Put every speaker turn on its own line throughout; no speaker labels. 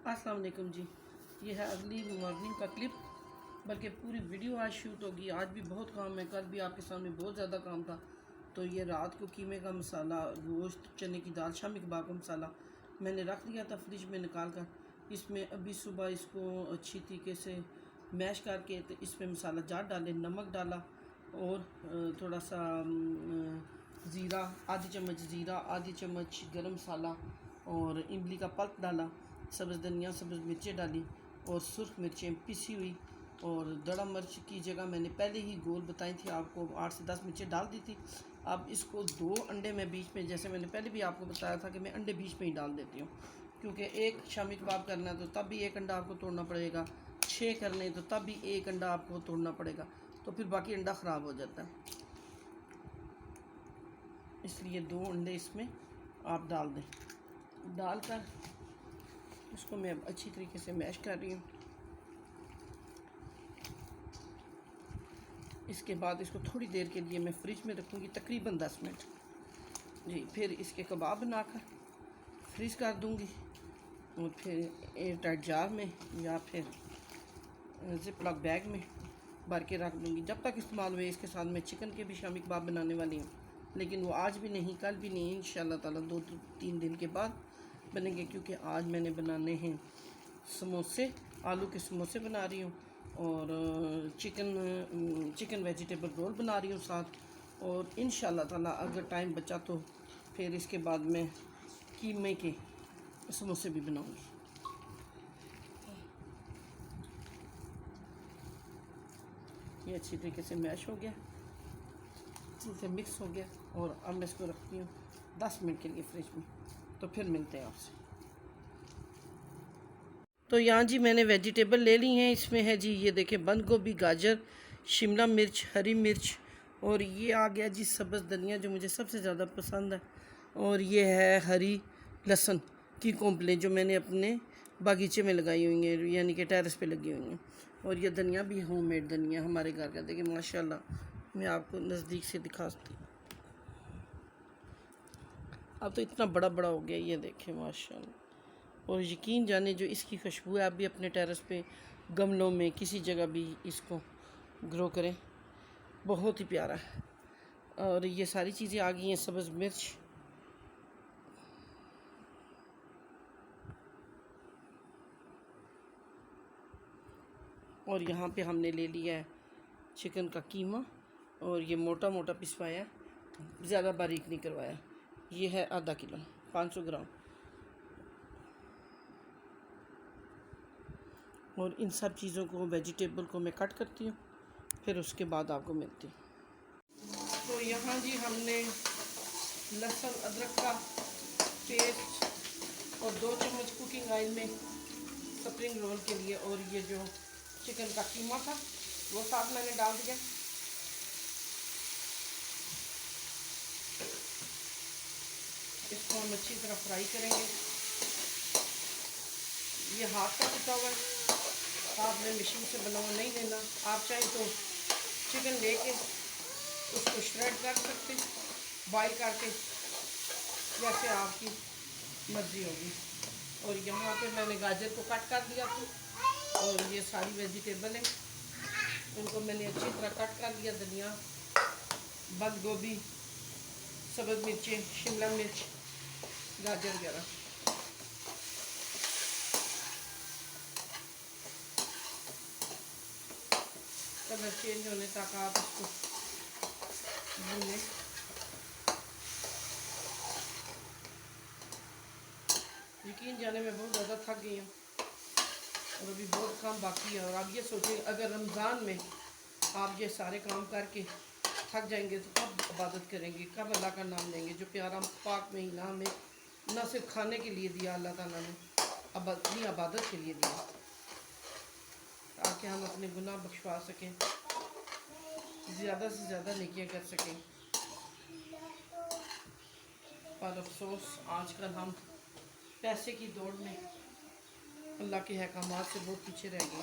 अस्सलाम वालेकुम जी। ये है अगली मॉर्निंग का क्लिप, बल्कि पूरी वीडियो आज शूट होगी। आज भी बहुत काम है, कल भी आपके सामने बहुत ज़्यादा काम था। तो ये रात को कीमे का मसाला, गोश्त, चने की दाल, शामी कबाब का मसाला मैंने रख दिया था फ्रिज में निकाल कर। इसमें अभी सुबह इसको अच्छी तरीके से मैश करके तो इसमें मसाला जार डाले, नमक डाला और थोड़ा सा ज़ीरा, आधी चम्मच ज़ीरा, आधी चम्मच गरम मसाला और इमली का पल्प डाला, सब्ज़ धनिया, सब्ज़ मिर्चें डाली और सुर्ख मिर्चें पिसी हुई। और दड़ा मिर्च की जगह मैंने पहले ही गोल बताई थी आपको, 8 से 10 मिर्चें डाल दी थी। अब इसको 2 अंडे में बीच में, जैसे मैंने पहले भी आपको बताया था कि मैं अंडे बीच में ही डाल देती हूँ, क्योंकि एक शामी कबाब करना है तो तब भी एक अंडा आपको तोड़ना पड़ेगा, 6 करने तो तब भी एक अंडा आपको तोड़ना पड़ेगा, तो फिर बाकी अंडा ख़राब हो जाता है। इसलिए 2 अंडे इसमें आप डाल दें। डालकर इसको मैं अच्छी तरीके से मैश कर रही हूँ। इसके बाद इसको थोड़ी देर के लिए मैं फ्रिज में रखूँगी, तकरीबन 10 मिनट जी। फिर इसके कबाब बनाकर फ्रीज़ कर दूँगी और फिर एयर टाइट जार में या फिर जिप लॉक बैग में भर के रख दूँगी जब तक इस्तेमाल हुए। इसके साथ मैं चिकन के भी शामी कबाब बनाने वाली हूँ, लेकिन वो आज भी नहीं, कल भी नहीं, इंशाल्लाह ताला 2-3 दिन के बाद बनेंगे, क्योंकि आज मैंने बनाने हैं समोसे, आलू के समोसे बना रही हूँ और चिकन वेजिटेबल रोल बना रही हूँ साथ। और इंशाल्लाह ताला अगर टाइम बचा तो फिर इसके बाद मैं कीमे के समोसे भी बनाऊँगी। ये अच्छी तरीके से मैश हो गया, अच्छे से मिक्स हो गया और अब मैं इसको रखती हूँ 10 मिनट के लिए फ्रिज में। तो फिर मिलते हैं आपसे। तो यहाँ जी मैंने वेजिटेबल ले ली हैं। इसमें है जी, ये देखें, बंद गोभी, गाजर, शिमला मिर्च, हरी मिर्च और ये आ गया जी सब्ज़ धनिया, जो मुझे सबसे ज़्यादा पसंद है। और ये है हरी लहसुन की कोंपलें, जो मैंने अपने बागीचे में लगाई हुई हैं, यानी कि टेरेस पे लगी हुई हैं। और ये धनिया भी होममेड धनिया हमारे घर का, देखिए माशाल्लाह, मैं आपको नज़दीक से दिखाती हूँ। अब तो इतना बड़ा बड़ा हो गया, ये देखें माशाल्लाह। और यकीन जाने जो इसकी खुशबू है, आप भी अपने टेरेस पे गमलों में किसी जगह भी इसको ग्रो करें, बहुत ही प्यारा है। और ये सारी चीज़ें आ गई हैं, सब्ज़ मिर्च, और यहाँ पे हमने ले लिया है चिकन का कीमा और ये मोटा मोटा पिसवाया, ज़्यादा बारीक नहीं करवाया। ये है आधा किलो, 500 ग्राम। और इन सब चीज़ों को, वेजिटेबल को मैं कट करती हूँ, फिर उसके बाद आपको मिलती हूँ। तो यहाँ जी हमने लहसुन अदरक का पेस्ट और 2 चम्मच कुकिंग ऑयल में स्प्रिंग रोल के लिए, और ये जो चिकन का कीमा था वो साथ मैंने डाल दिया। इसको हम अच्छी तरह फ्राई करेंगे। ये हाथ का कुटा हुआ है, आपने मशीन से बना हुआ नहीं लेना। आप चाहे तो चिकन लेके उसको श्रेड कर सकते, बॉयल करके, जैसे आपकी मर्ज़ी होगी। और यहाँ पे मैंने गाजर को कट कर दिया था और ये सारी वेजिटेबल है, उनको मैंने अच्छी तरह कट कर लिया। धनिया, बंद गोभी, सब्ज़ मिर्चें, शिमला मिर्च, गाजर वगैरह। कलर चेंज होने तक आप इसको भूनें। यकीन जाने में बहुत ज़्यादा थक गई हूँ और अभी बहुत काम बाकी है। और आप ये सोचें, अगर रमज़ान में आप ये सारे काम करके थक जाएंगे तो कब इबादत करेंगे, कब अल्लाह का नाम लेंगे, जो प्यारा पाक महीना हमें ना सिर्फ खाने के लिए दिया अल्लाह ताला ने, अब अपनी इबादत के लिए दिया, ताकि हम अपने गुनाह बख्शवा सकें, ज़्यादा से ज़्यादा नेकियां कर सकें। पर अफसोस आजकल हम पैसे की दौड़ में अल्लाह के अहकामात से बहुत पीछे रह गए।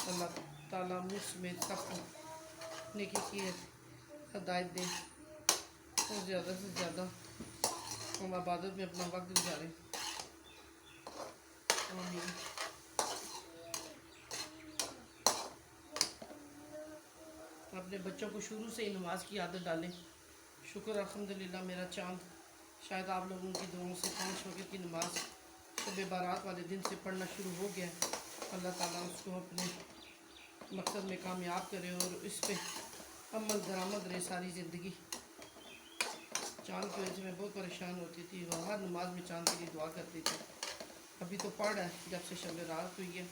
अल्लाह ताला मुझ समेत सबको नेकी की हदायत दें और ज़्यादा से ज़्यादा हम इबादत में अपना वक्त गुजारें। आमीन। अपने बच्चों को शुरू से ही नमाज की आदत डालें। शुक्र अल्हम्दुलिल्लाह मेरा चाँद शायद आप लोगों की दुआओं से 5 वक्त की नमाज शब बारात वाले दिन से पढ़ना शुरू हो गया। अल्लाह ताला उसको अपने मकसद में कामयाब करे और इस पे अमल दरामद रहे सारी ज़िंदगी। चाँद की वजह से मैं बहुत परेशान होती थी और हर नमाज में चाँद के लिए दुआ करती थी। अभी तो पढ़ है, जब से शब रात हुई है,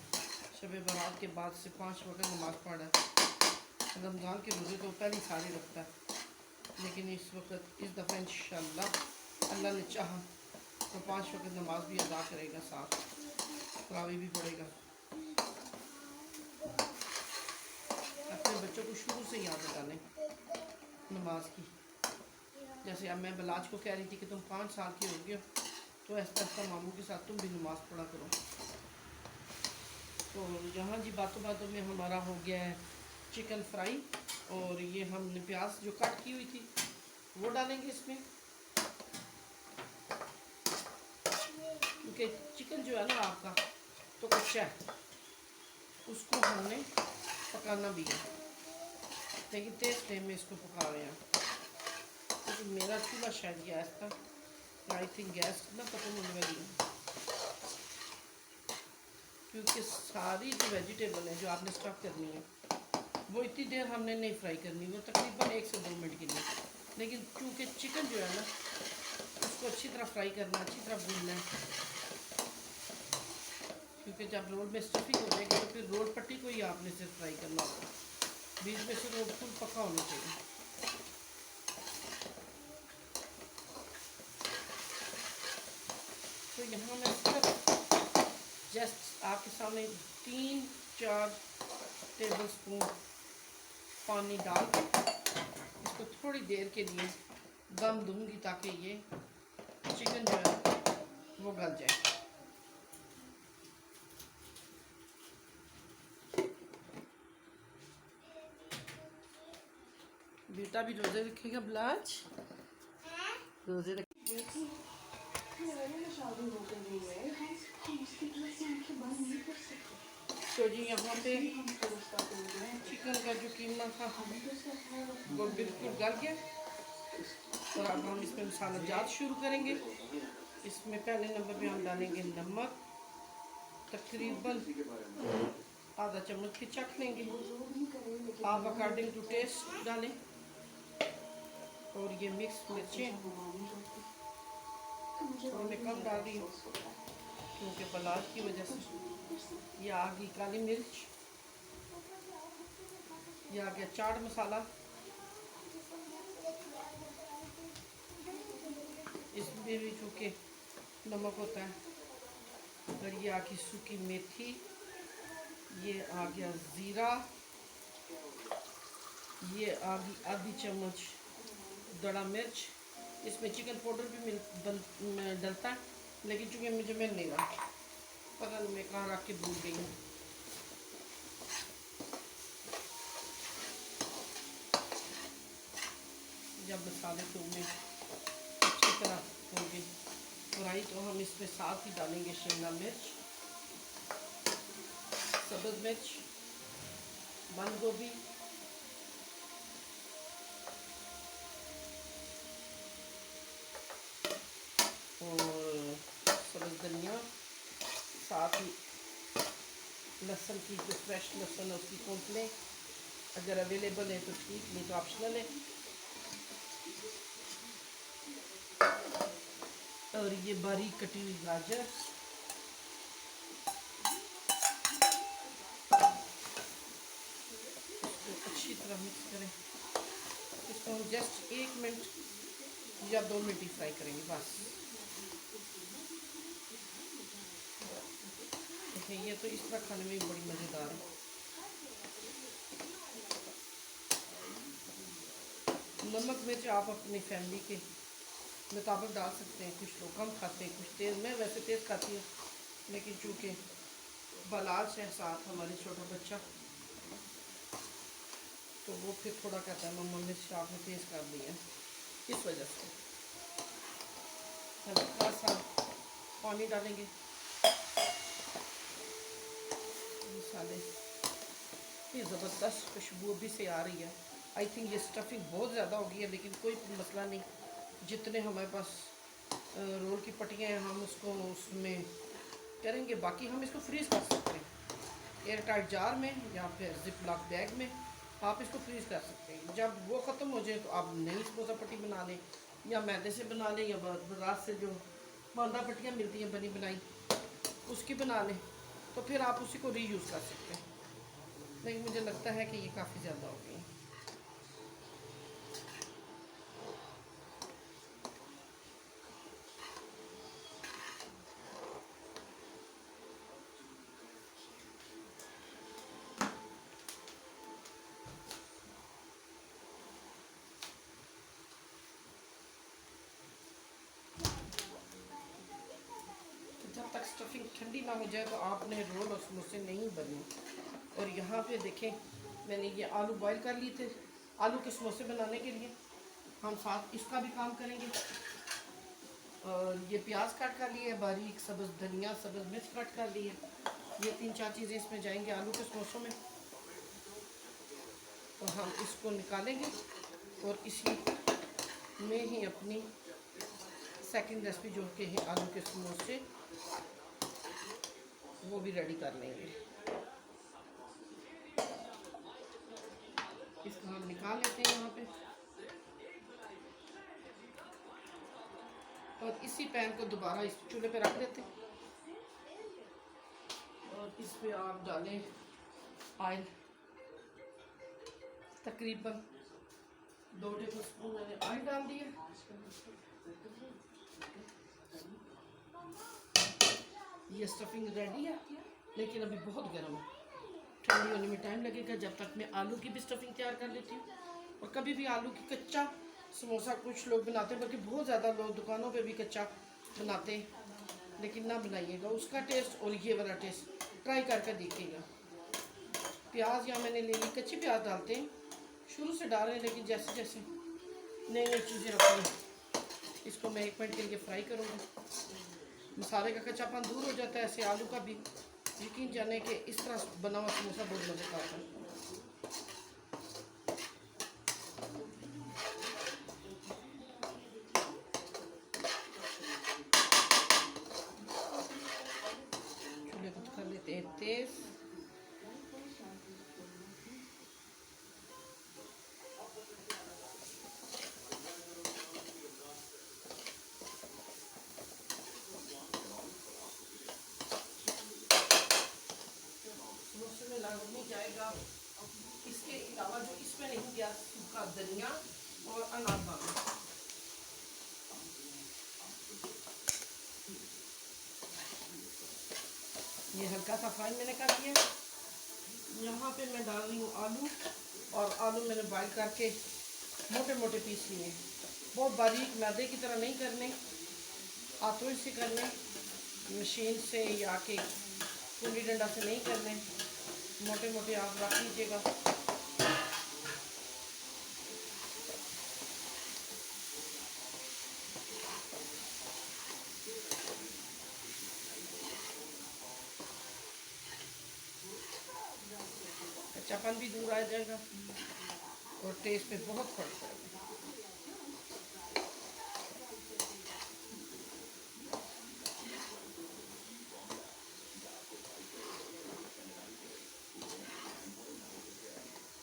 शब बारात के बाद से 5 वक्त नमाज पढ़ है। रमज़ान के रोज़े तो पहले सारे रखता है, लेकिन इस वक्त इस दफ़ा इंशाअल्लाह अल्लाह ने चाहा तो 5 वक्त नमाज भी अदा करेगा, साथ तरावी भी पढ़ेगा। अपने बच्चों को शुरू से याद डालें नमाज की। जैसे अब मैं बलाज को कह रही थी कि तुम 5 साल के हो गए हो, तो ऐसा ऐसा मामू के साथ तुम भी नमाज़ पढ़ा करो। तो यहाँ जी बातों बातों में हमारा हो गया है चिकन फ्राई, और ये हमने प्याज जो कट की हुई थी वो डालेंगे इसमें, क्योंकि चिकन जो है ना आपका तो कच्चा है, उसको हमने पकाना भी है, लेकिन तेज़ फ्लेम में इसको पका रहे हैं। क्योंकि मेरा चूल्हा शायद गैस था, आई थिंक गैस ना खत्म होने वाली है, क्योंकि सारी जो वेजिटेबल है जो आपने स्टफ करनी है वो इतनी देर हमने नहीं फ्राई करनी, वो तकरीबन 1 से 2 मिनट के लिए। लेकिन चूँकि चिकन जो है ना उसको अच्छी तरह फ्राई करना, अच्छी तरह भूनना है, क्योंकि जब रोल में स्टफिंग हो जाएगी तो फिर रोल पट्टी को ही आपने सिर्फ फ्राई करना होगा, बीच में से रोल फुल पका होना चाहिए। तो यहाँ मैं सिर्फ जस्ट आपके सामने 3-4 टेबल स्पून पानी डाल के इसको थोड़ी देर के लिए दम दूंगी, ताकि ये चिकन जो है वो गल जाए। बेटा भी रोज़े रखेगा, ब्लाज रोज़े रख। तो जी यहाँ पे चिकन का जो कीमा था वो बिल्कुल गल गया, और अब हम इसमें मसाला जात शुरू करेंगे। इसमें पहले नंबर पे हम डालेंगे नमक, तकरीबन आधा चम्मच की चख लेंगे, आप अकॉर्डिंग टू टेस्ट डालें। और ये मिक्स मिर्चें थोड़ी मैं कम डाल रही हूँ क्योंकि बलाज की वजह से। ये आ गई काली मिर्च, ये आ गया चाट मसाला, इसमें भी चूँकि नमक होता है। और ये आ गई सूखी मेथी, ये आ गया ज़ीरा, ये आ गई आधी चम्मच दड़ा मिर्च। इसमें चिकन पाउडर भी डलता है, लेकिन चूँकि मुझे मिल नहीं रहा, पता नहीं मैं कहाँ रख के भूल गई हूँ। जब मसाले तो में अच्छी तरह होंगे फ्राई, तो हम इसमें साथ ही डालेंगे शिमला मिर्च, सब्ज़ मिर्च, बंद गोभी, और सब्ज़ धनिया, साथ ही लहसुन की जो फ्रेश लहसुन है उसकी कूट लें, अगर अवेलेबल है तो ठीक, नहीं तो ऑप्शनल है। और ये बारीक कटी हुई गाजर, इसको अच्छी तरह मिक्स करें। इसको हम जस्ट 1 मिनट या 2 मिनट ही फ्राई करेंगे बस। देखिए ये तो इस तरह खाने में भी बड़ी मज़ेदार है। नमक मिर्च आप अपनी फैमिली के मुताबिक डाल सकते हैं, कुछ लोग कम खाते हैं, कुछ तेज़। मैं वैसे तेज़ खाती हूँ, लेकिन चूँकि बलाज है साथ हमारे छोटा बच्चा, तो वो फिर थोड़ा कहता है मम्मा मिर्च आपने तेज़ कर दी है, इस वजह से। हल्का सा पानी डालेंगे। मसाले ये ज़बरदस्त खुशबू भी से आ रही है। आई थिंक ये स्टफिंग बहुत ज़्यादा हो गई है, लेकिन कोई मसला नहीं। जितने हमारे पास रोल की पट्टियाँ हैं हम उसको उसमें करेंगे। बाकी हम इसको फ्रीज़ कर सकते हैं एयर टाइट जार में या फिर जिप लॉक बैग में। आप इसको फ्रीज़ कर सकते हैं। जब वो ख़त्म हो जाए तो आप नई समोसा पट्टी बना लें, या मैदे से बना लें, या बाजार से जो बांदा पट्टियाँ मिलती हैं बनी बनाई उसकी बना लें। तो फिर आप उसी को रीयूज़ कर सकते हैं। लेकिन मुझे लगता है कि ये काफ़ी ज़्यादा हो गई है। जब तक स्टफिंग ठंडी ना हो जाए तो आपने रोल और समोसे नहीं बनने। और यहाँ पे देखें, मैंने ये आलू बॉईल कर लिए थे आलू के समोसे बनाने के लिए। हम साथ इसका भी काम करेंगे। और ये प्याज कट कर लिए, बारीक सब्ज़ धनिया सब्ज़ मिर्च कट कर लिए। ये 3-4 चीज़ें इसमें जाएंगी आलू के समोसों में। तो हम इसको निकालेंगे और इसी में ही अपनी सेकंड रेसिपी जो कि है आलू के समोसे, वो भी रेडी कर लेंगे। इसको हम निकाल लेते हैं यहाँ पे। और इसी पैन को दोबारा इस चूल्हे पे रख देते हैं। और इस पे आप डालें ऑयल, तकरीबन 2 टेबल स्पून मैंने ऑयल डाल दिया। ये स्टफिंग रेडी है, लेकिन अभी बहुत गर्म है। ठंडी होने में टाइम लगेगा। जब तक मैं आलू की भी स्टफिंग तैयार कर लेती हूँ। और कभी भी आलू की कच्चा समोसा कुछ लोग बनाते हैं, बल्कि बहुत ज़्यादा लोग दुकानों पे भी कच्चा बनाते हैं। लेकिन ना बनाइएगा, उसका टेस्ट और ये वाला टेस्ट ट्राई करके देखिएगा। प्याज यहाँ मैंने ले ली, कच्ची प्याज डालते हैं, शुरू से डाल रहे हैं, लेकिन जैसे जैसे नई नई चीज़ें रखते हैं इसको मैं 1 मिनट के लिए फ्राई करूँगी। मसाले का कच्चापन दूर हो जाता है, ऐसे आलू का भी। यकीन जाने कि इस तरह बना हुआ समोसा बहुत मज़े का आता है। चूल्हे को कर लेते हैं तेज़। समोसे में नहीं जाएगा, इसके अलावा जो इसमें नहीं गया, सूखा धनिया और अनारदाना। ये हल्का सा फ्राई मैंने कर दिया। यहाँ पे मैं डाल रही हूँ आलू। और आलू मैंने बॉईल करके मोटे मोटे पीस लिए। बहुत बारीक मैदे की तरह नहीं करने, हाथों से करने, मशीन से या के कुंडी डंडा से नहीं करने। मोटे मोटे आप रख लीजिएगा। कच्चापन भी दूर आ जाएगा और टेस्ट में बहुत फर्क पड़ेगा।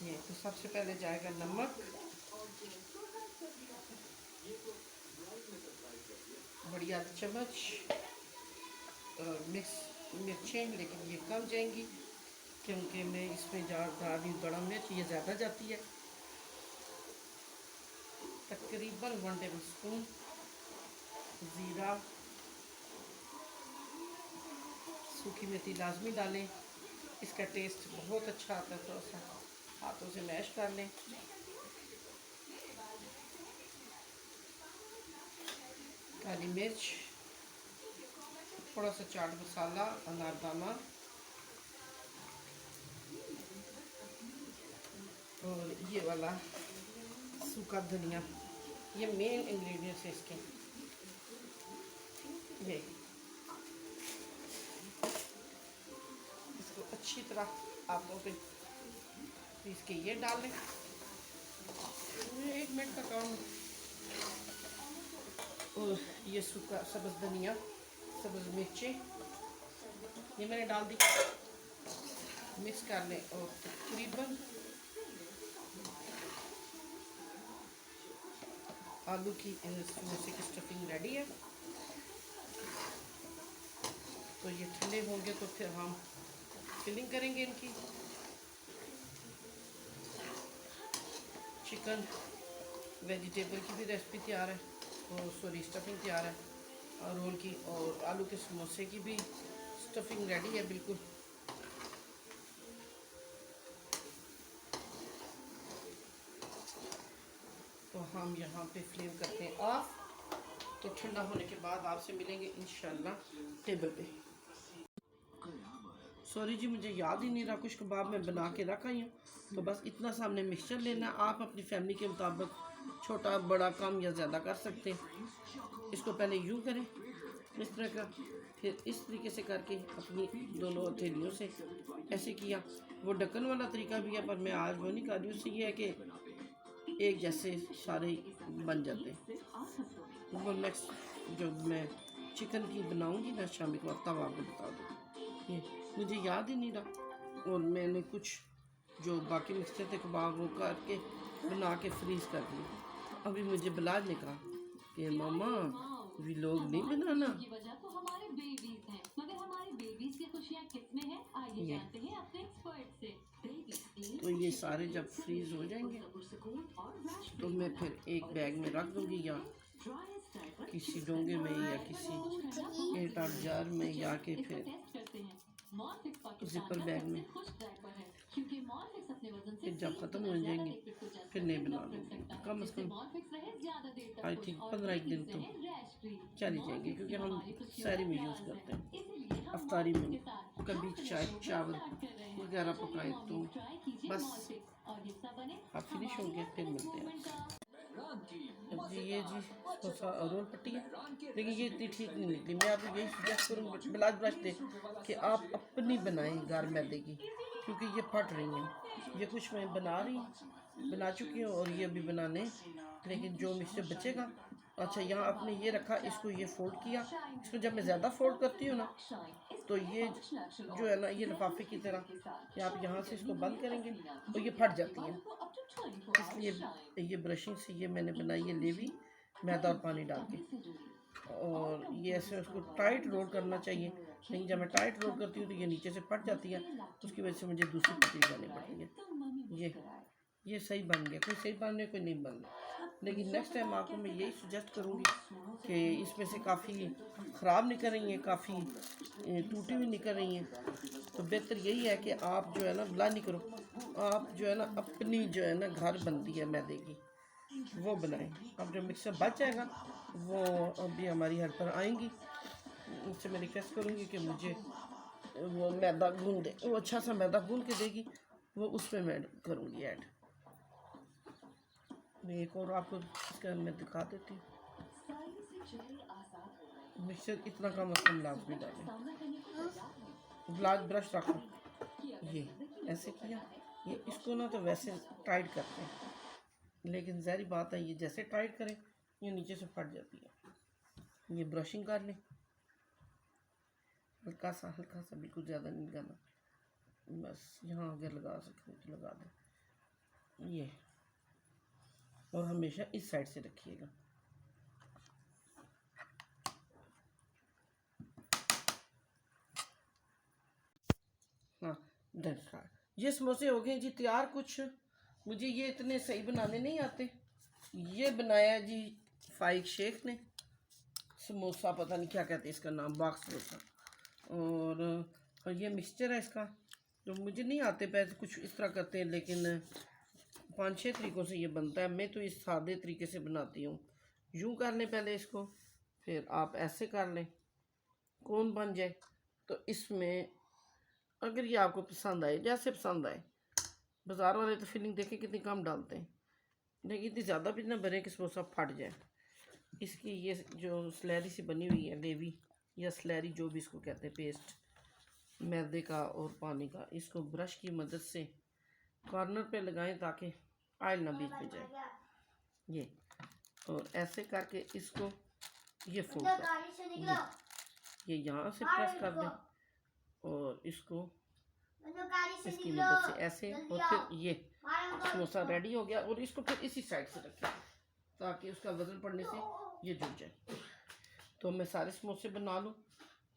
ये तो सबसे पहले जाएगा नमक, बड़ी आधी चम्मच। और मिक्स मिर्चें, लेकिन ये कम जाएंगी क्योंकि मैं इसमें डाल रही हूँ बड़ा मिर्च, ये ज़्यादा जाती है। तकरीबन 1 टेबल स्पून ज़ीरा। सूखी मेथी लाजमी डालें, इसका टेस्ट बहुत अच्छा आता है। थोड़ा सा हाथों से मैश कर लें। काली मिर्च, थोड़ा सा चाट मसाला, अनारदाना और ये वाला सूखा धनिया। ये मेन इंग्रेडिएंट्स है इसके। ये इसको अच्छी तरह आप लोग पीस के ये डाल लें। ये 1 मिनट का काम। और ये सूखा सब्ज़ धनिया, सब्ज़ मिर्चें ये मैंने डाल दी। मिक्स कर लें और तकरीबन आलू की समोसे की स्टफिंग रेडी है। तो ये ठंडे होंगे तो फिर हम फिलिंग करेंगे इनकी। चिकन वेजिटेबल की भी रेसिपी तैयार है, और सॉरी स्टफिंग तैयार है और रोल की, और आलू के समोसे की भी स्टफिंग रेडी है बिल्कुल। तो हम यहाँ पे फ्लेम करते हैं ऑफ। तो ठंडा होने के बाद आपसे मिलेंगे इंशाल्लाह टेबल पे। सॉरी जी, मुझे याद ही नहीं रहा, कुछ कबाब में बना के रखा ही हूँ। तो बस इतना सा हमने मिक्सचर लेना है। आप अपनी फैमिली के मुताबिक छोटा बड़ा कम या ज़्यादा कर सकते हैं। इसको पहले यूँ करें इस तरह का, फिर इस तरीके से करके अपनी दोनों हथेलियों से ऐसे किया। वो ढक्कन वाला तरीका भी है, पर मैं आज वो नहीं कर रही। उससे ये है कि एक जैसे सारे बन जाते हैं। वो नेक्स्ट जो मैं चिकन की बनाऊंगी ना शाम को, तब आपको बता दूँ। ये मुझे याद ही नहीं रहा, और मैंने कुछ जो बाकी मिक्सचर थे कबाब वो करके बना के फ्रीज कर दिए। अभी मुझे बिलाज ने कहा कि मामा व्लॉग नहीं बनाना। तो ये सारे जब फ्रीज हो जाएंगे तो मैं फिर एक बैग में रख दूंगी, या किसी डोंगे में या किसी एयरटाइट जार में, या के फिर जिपर बैग में। फिर जब ख़त्म हो जाएंगे फिर नहीं बना लूँगी। कम से कम आई थिंक 15 दिन तो चली जाएंगे, क्योंकि हम सारी में यूज़ करते हैं। अफ्तारी में कभी चाय चावल वगैरह पकाए तो बस। आप फिनिश हो गया, फिर मिलते हैं जी। ये जी रोल पट्टी है, लेकिन ये इतनी ठीक नहीं निकली। मैं आपको यही सजेस्ट करूँगी ब्लाउज ब्रश दे कि आप अपनी बनाएं घर मैदे की, क्योंकि ये फट रही हैं। ये कुछ मैं बना चुकी हूँ और ये अभी बनाने, लेकिन जो मिक्सचर बचेगा। अच्छा, यहाँ आपने ये रखा, इसको ये फोल्ड किया। इसको जब मैं ज़्यादा फोल्ड करती हूँ ना, तो ये जो है ना, ये लिफाफे की तरह कि आप यहाँ से इसको बंद करेंगे तो ये फट जाती है। इसलिए ये ब्रशिंग से ये मैंने बनाई है लेवी, मैदा और पानी डाल के। और ये ऐसे उसको टाइट रोल करना चाहिए, नहीं जब मैं टाइट रोल करती हूँ तो ये नीचे से फट जाती है। उसकी वजह से मुझे दूसरी पट्टी लगानी पड़ती है। ये सही बन गया, कोई सही बन गया कोई नहीं बन गया। लेकिन नेक्स्ट टाइम आपको मैं यही सजेस्ट करूँगी कि इसमें से काफ़ी ख़राब निकल रही हैं, काफ़ी टूटी हुई निकल रही हैं। तो बेहतर यही है कि आप जो है ना बुला नहीं करो, आप जो है ना अपनी जो है ना घर बनती है मैदे की वो बनाएं। अब जो मिक्सर बच जाएगा वो अभी हमारी हेल्पर आएंगी, उनसे मैं रिक्वेस्ट करूँगी कि मुझे वो मैदा गूंद दे। वो अच्छा सा मैदा गूंद के देगी, वो उसमें मैं करूँगी ऐड। मैं एक और आपको इसका मैं दिखा देती हूँ। मिक्सचर इतना कम अज कम लाजमी डालें। ब्लाउज ब्रश रखो, ये ऐसे किया। ये इसको ना तो वैसे टाइट करते हैं, लेकिन ज़ाहिर बात है ये जैसे टाइट करें ये नीचे से फट जाती है। ये ब्रशिंग कर लें, हल्का सा बिल्कुल ज़्यादा नहीं लगाना, बस यहाँ अगर लगा सकते तो लगा दें ये। और हमेशा इस साइड से रखिएगा। हाँ डन। ये समोसे हो गए जी तैयार। कुछ मुझे ये इतने सही बनाने नहीं आते। ये बनाया जी फाइक शेख ने समोसा, पता नहीं क्या कहते हैं इसका नाम, बॉक्स समोसा। और ये मिक्सचर है इसका, जो मुझे नहीं आते। पैसे कुछ इस तरह करते हैं, लेकिन 5-6 तरीक़ों से ये बनता है। मैं तो इस सादे तरीके से बनाती हूँ। यूँ कर लें पहले इसको, फिर आप ऐसे कर लें कौन बन जाए। तो इसमें अगर ये आपको पसंद आए, जैसे पसंद आए। बाज़ार वाले तो फिलिंग देखें कितनी कम डालते हैं, लेकिन इतनी ज़्यादा भी ना भरें कि समोसा फट जाए। इसकी ये जो स्लैरी सी बनी हुई है लेवी, या स्लैरी जो भी इसको कहते हैं, पेस्ट मैदे का और पानी का। इसको ब्रश की मदद से कॉर्नर पे लगाएं ताकि ऑयल ना बीच में जाए। ये और ऐसे करके इसको ये फोल्ड कर, ये यहाँ से प्रेस कर दें और इसको इसकी मदद से ऐसे, और फिर ये समोसा रेडी हो गया। और इसको फिर इसी साइड से रखें ताकि उसका वजन पड़ने से ये जुड़ जाए। तो मैं सारे समोसे बना लूँ,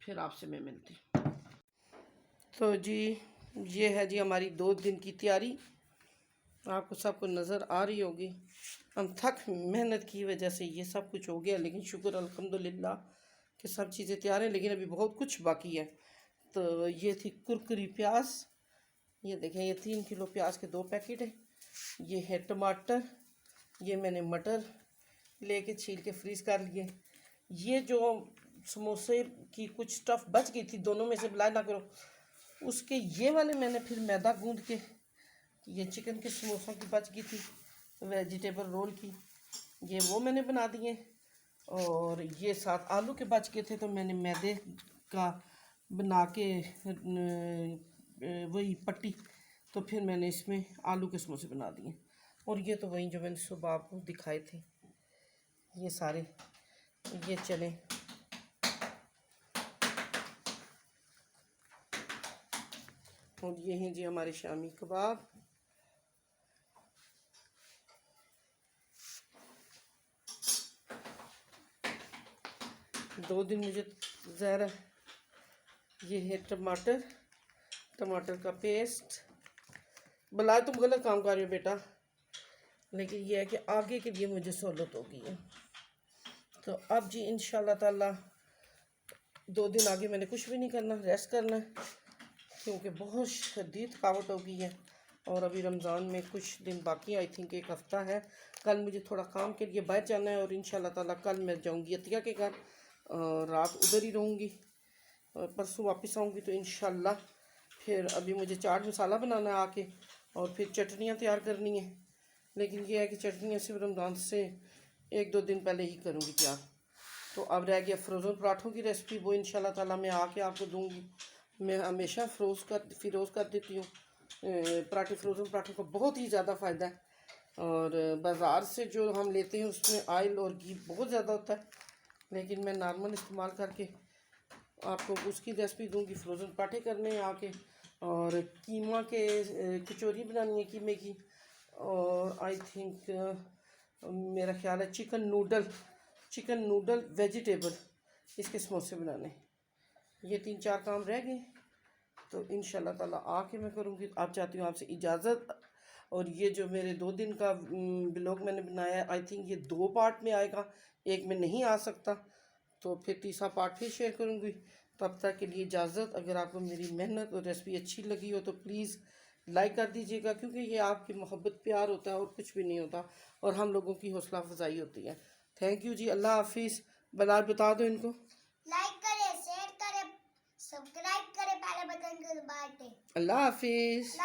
फिर आपसे मैं मिलती। तो जी ये है जी हमारी 2 दिन की तैयारी। आपको सबको नज़र आ रही होगी। हम थक मेहनत की वजह से ये सब कुछ हो गया, लेकिन शुक्र अल्हम्दुलिल्लाह कि सब चीज़ें तैयार हैं, लेकिन अभी बहुत कुछ बाकी है। तो ये थी कुरकुरी प्याज, ये देखें, ये 3 किलो प्याज के 2 पैकेट है। ये है टमाटर, ये मैंने मटर लेके छील के फ्रीज़ कर लिए। ये जो समोसे की कुछ स्टफ़ बच गई थी, दोनों में से बुलाए ना करो, उसके ये वाले मैंने फिर मैदा गूंद के, ये चिकन के समोसों की बच गई थी वेजिटेबल रोल की, ये वो मैंने बना दिए। और ये 7 आलू के बच गए थे, तो मैंने मैदे का बना के वही पट्टी, तो फिर मैंने इसमें आलू के समोसे बना दिए। और ये तो वही जो मैंने सुबह आपको दिखाए थे, ये सारे, ये चने, और ये हैं जी हमारे शामी कबाब। दो दिन मुझे ज़रा, ये है टमाटर, टमाटर का पेस्ट। भला तुम गलत काम कर रहे हो बेटा, लेकिन ये है कि आगे के लिए मुझे सहूलत होगी है। तो अब जी इंशाल्लाह ताला 2 दिन आगे मैंने कुछ भी नहीं करना, रेस्ट करना है, क्योंकि बहुत शदीद थकावट हो गई है। और अभी रमज़ान में कुछ दिन बाकी, आई थिंक 1 हफ़्ता है। कल मुझे थोड़ा काम के लिए बाहर जाना है, और इंशाल्लाह ताला कल मैं जाऊंगी अतिया के घर, रात उधर ही रहूँगी, और परसों वापस आऊँगी। तो इंशाल्लाह फिर अभी मुझे चाट मसाला बनाना है आके, और फिर चटनियाँ तैयार करनी है। लेकिन ये है कि चटनियाँ सिर्फ रमज़ान से 1-2 दिन पहले ही करूँगी तैयार। तो अब रह गया फ्रोज़न पराठों की रेसिपी, वो इंशाल्लाह ताला मैं आके आपको दूँगी। मैं हमेशा फ्रोज़ कर देती हूँ पराठे। फ्रोज़न पराठों का बहुत ही ज़्यादा फ़ायदा है, और बाज़ार से जो हम लेते हैं उसमें ऑयल और घी बहुत ज़्यादा होता है, लेकिन मैं नॉर्मल इस्तेमाल करके आपको उसकी रेसिपी दूंगी। फ्रोज़न पराठे करने हैं आके, और कीमा के कचौरी बनानी है कीमे की, और आई थिंक मेरा ख्याल है चिकन नूडल वेजिटेबल, इसके समोसे बनाने। ये 3-4 काम रह गए, तो इंशाल्लाह ताला आके मैं करूँगी। आप चाहती हूँ आपसे इजाज़त। और ये जो मेरे 2 दिन का ब्लॉग मैंने बनाया है, आई थिंक ये 2 पार्ट में आएगा, एक में नहीं आ सकता, तो फिर तीसरा पार्ट फिर शेयर करूँगी। तब तक के लिए इजाज़त। अगर आपको मेरी मेहनत और रेसिपी अच्छी लगी हो तो प्लीज़ लाइक कर दीजिएगा, क्योंकि ये आपकी मोहब्बत प्यार होता है और कुछ भी नहीं होता, और हम लोगों की हौसला अफजाई होती है। थैंक यू जी, अल्लाह हाफिज़। बलाल बता दो इनको,
लाइक करें, शेयर करें, सब्सक्राइब करें, पहले बटन को दबाते।
अल्लाह हाफिज़।